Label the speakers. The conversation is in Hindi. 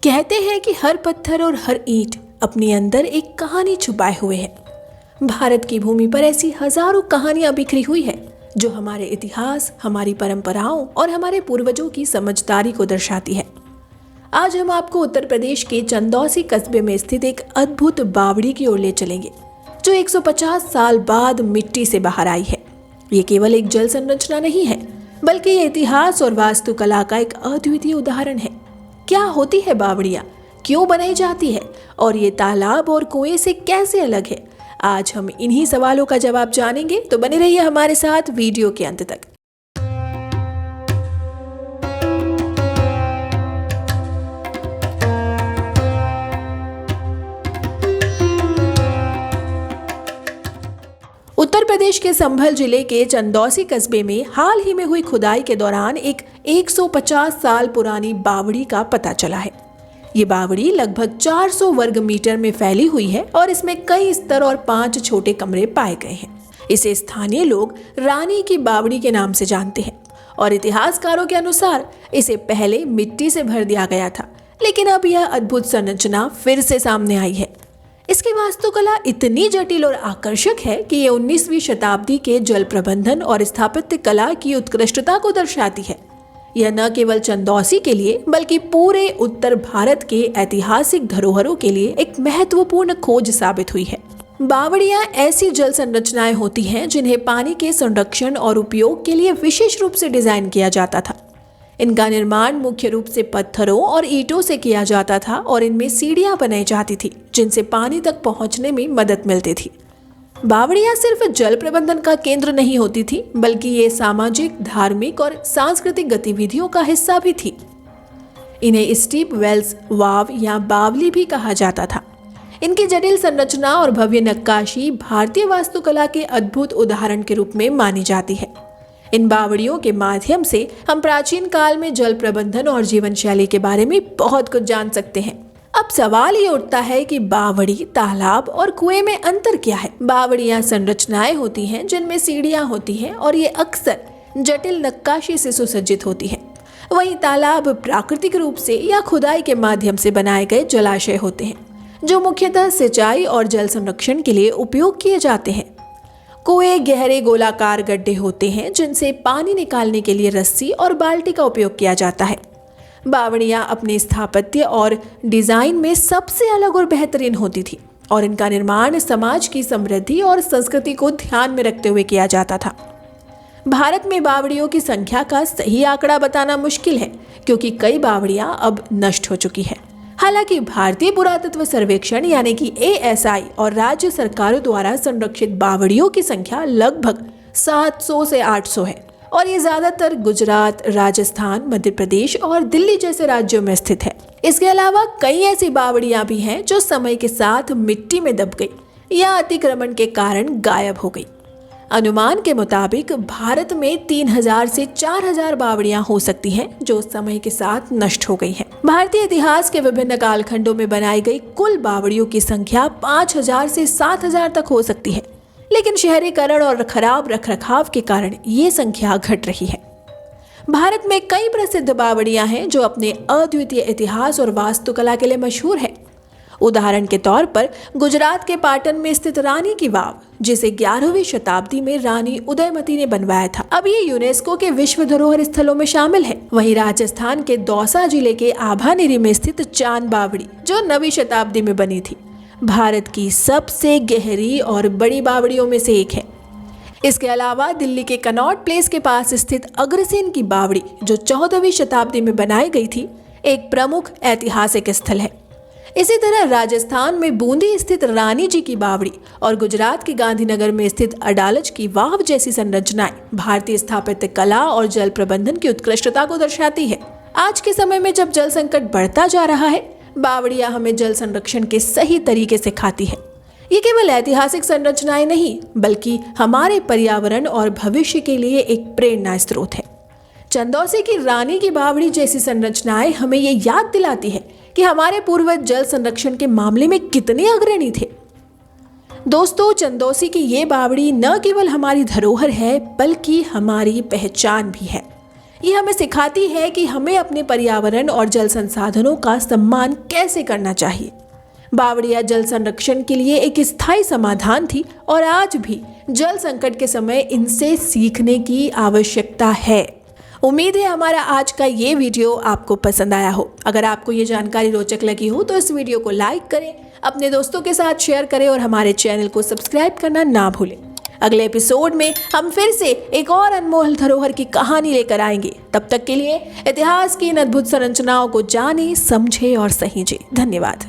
Speaker 1: कहते हैं कि हर पत्थर और हर ईंट अपने अंदर एक कहानी छुपाए हुए है। भारत की भूमि पर ऐसी हजारों कहानियां बिखरी हुई है जो हमारे इतिहास, हमारी परंपराओं और हमारे पूर्वजों की समझदारी को दर्शाती है। आज हम आपको उत्तर प्रदेश के चंदौसी कस्बे में स्थित एक अद्भुत बावड़ी की ओर ले चलेंगे जो 150 साल बाद मिट्टी से बाहर आई है। ये केवल एक जल संरचना नहीं है, बल्कि ये इतिहास और वास्तुकला का एक अद्वितीय उदाहरण है। क्या होती है बावड़ियाँ, क्यों बनाई जाती है और ये तालाब और कुएं से कैसे अलग है? आज हम इन्हीं सवालों का जवाब जानेंगे, तो बने रहिए हमारे साथ वीडियो के अंत तक। उत्तर प्रदेश के संभल जिले के चंदौसी कस्बे में हाल ही में हुई खुदाई के दौरान एक 150 साल पुरानी बावड़ी का पता चला है। ये बावड़ी लगभग 400 वर्ग मीटर में फैली हुई है और इसमें कई स्तर और 5 छोटे कमरे पाए गए हैं। इसे स्थानीय लोग रानी की बावड़ी के नाम से जानते हैं और इतिहासकारों के अनुसार इसे पहले मिट्टी से भर दिया गया था, लेकिन अब यह अद्भुत संरचना फिर से सामने आई है। इसकी वास्तुकला इतनी जटिल और आकर्षक है कि ये 19वीं शताब्दी के जल प्रबंधन और स्थापत्य कला की उत्कृष्टता को दर्शाती है। यह न केवल चंदौसी के लिए बल्कि पूरे उत्तर भारत के ऐतिहासिक धरोहरों के लिए एक महत्वपूर्ण खोज साबित हुई है। बावड़ियां ऐसी जल संरचनाएं होती हैं जिन्हें पानी के संरक्षण और उपयोग के लिए विशेष रूप से डिजाइन किया जाता था। इनका निर्माण मुख्य रूप से पत्थरों और ईंटों से किया जाता था और इनमें सीढ़ियां बनाई जाती थी जिनसे पानी तक पहुंचने में मदद मिलती थी। बावड़ियां सिर्फ जल प्रबंधन का केंद्र नहीं होती थी, बल्कि ये सामाजिक, धार्मिक और सांस्कृतिक गतिविधियों का हिस्सा भी थी। इन्हें स्टीप वेल्स, वाव या बावली भी कहा जाता था। इनकी जटिल संरचना और भव्य नक्काशी भारतीय वास्तुकला के अद्भुत उदाहरण के रूप में मानी जाती है। इन बावड़ियों के माध्यम से हम प्राचीन काल में जल प्रबंधन और जीवन शैली के बारे में बहुत कुछ जान सकते हैं। अब सवाल ये उठता है कि बावड़ी, तालाब और कुएं में अंतर क्या है? बावड़ियां संरचनाएं होती हैं जिनमें सीढ़ियां होती हैं और ये अक्सर जटिल नक्काशी से सुसज्जित होती हैं। वहीं तालाब प्राकृतिक रूप से या खुदाई के माध्यम से बनाए गए जलाशय होते हैं जो मुख्यतः सिंचाई और जल संरक्षण के लिए उपयोग किए जाते हैं। कुएं गहरे गोलाकार गड्ढे होते हैं जिनसे पानी निकालने के लिए रस्सी और बाल्टी का उपयोग किया जाता है। बावड़ियां अपने स्थापत्य और डिजाइन में सबसे अलग और बेहतरीन होती थी और इनका निर्माण समाज की समृद्धि और संस्कृति को ध्यान में रखते हुए किया जाता था। भारत में बावड़ियों की संख्या का सही आंकड़ा बताना मुश्किल है क्योंकि कई बावड़ियां अब नष्ट हो चुकी है। हालांकि भारतीय पुरातत्व सर्वेक्षण यानी कि ASI और राज्य सरकारों द्वारा संरक्षित बावड़ियों की संख्या लगभग 700 से 800 है और ये ज्यादातर गुजरात, राजस्थान, मध्य प्रदेश और दिल्ली जैसे राज्यों में स्थित है। इसके अलावा कई ऐसी बावड़ियां भी हैं जो समय के साथ मिट्टी में दब गई या अतिक्रमण के कारण गायब हो गई। अनुमान के मुताबिक भारत में 3000 से 4000 बावड़ियां हो सकती हैं जो समय के साथ नष्ट हो गई हैं। भारतीय इतिहास के विभिन्न कालखंडों में बनाई गई कुल बावड़ियों की संख्या 5000 से 7000 तक हो सकती है, लेकिन शहरीकरण और खराब रखरखाव के कारण ये संख्या घट रही है। भारत में कई प्रसिद्ध बावड़ियां हैं जो अपने अद्वितीय इतिहास और वास्तुकला के लिए मशहूर है। उदाहरण के तौर पर गुजरात के पाटन में स्थित रानी की वाव, जिसे 11वीं शताब्दी में रानी उदयमती ने बनवाया था, अब ये यूनेस्को के विश्व धरोहर स्थलों में शामिल है। वहीं राजस्थान के दौसा जिले के आभानेरी में स्थित चांद बावड़ी, जो 9वीं शताब्दी में बनी थी, भारत की सबसे गहरी और बड़ी बावड़ियों में से एक है। इसके अलावा दिल्ली के कनॉट प्लेस के पास स्थित अग्रसेन की बावड़ी, जो 14वीं शताब्दी में बनाई गई थी, एक प्रमुख ऐतिहासिक स्थल है। इसी तरह राजस्थान में बूंदी स्थित रानी जी की बावड़ी और गुजरात के गांधीनगर में स्थित अडालज की वाव जैसी संरचनाएं भारतीय स्थापत्य कला और जल प्रबंधन की उत्कृष्टता को दर्शाती है। आज के समय में जब जल संकट बढ़ता जा रहा है, बावड़ियां हमें जल संरक्षण के सही तरीके सिखाती है। ये केवल ऐतिहासिक संरचनाएं नहीं, बल्कि हमारे पर्यावरण और भविष्य के लिए एक प्रेरणा स्रोत है। चंदौसी की रानी की बावड़ी जैसी संरचनाएं हमें ये याद दिलाती है कि हमारे पूर्वज जल संरक्षण के मामले में कितने अग्रणी थे। दोस्तों, चंदौसी की ये बावड़ी न केवल हमारी धरोहर है, बल्कि हमारी पहचान भी है। ये हमें सिखाती है कि हमें अपने पर्यावरण और जल संसाधनों का सम्मान कैसे करना चाहिए। बावड़िया जल संरक्षण के लिए एक स्थायी समाधान थी और आज भी जल संकट के समय इनसे सीखने की आवश्यकता है। उम्मीद है हमारा आज का ये वीडियो आपको पसंद आया हो। अगर आपको ये जानकारी रोचक लगी हो तो इस वीडियो को लाइक करें, अपने दोस्तों के साथ शेयर करें और हमारे चैनल को सब्सक्राइब करना ना भूलें। अगले एपिसोड में हम फिर से एक और अनमोल धरोहर की कहानी लेकर आएंगे। तब तक के लिए इतिहास की इन अद्भुत संरचनाओं को जानें, समझें और सहेजें। धन्यवाद।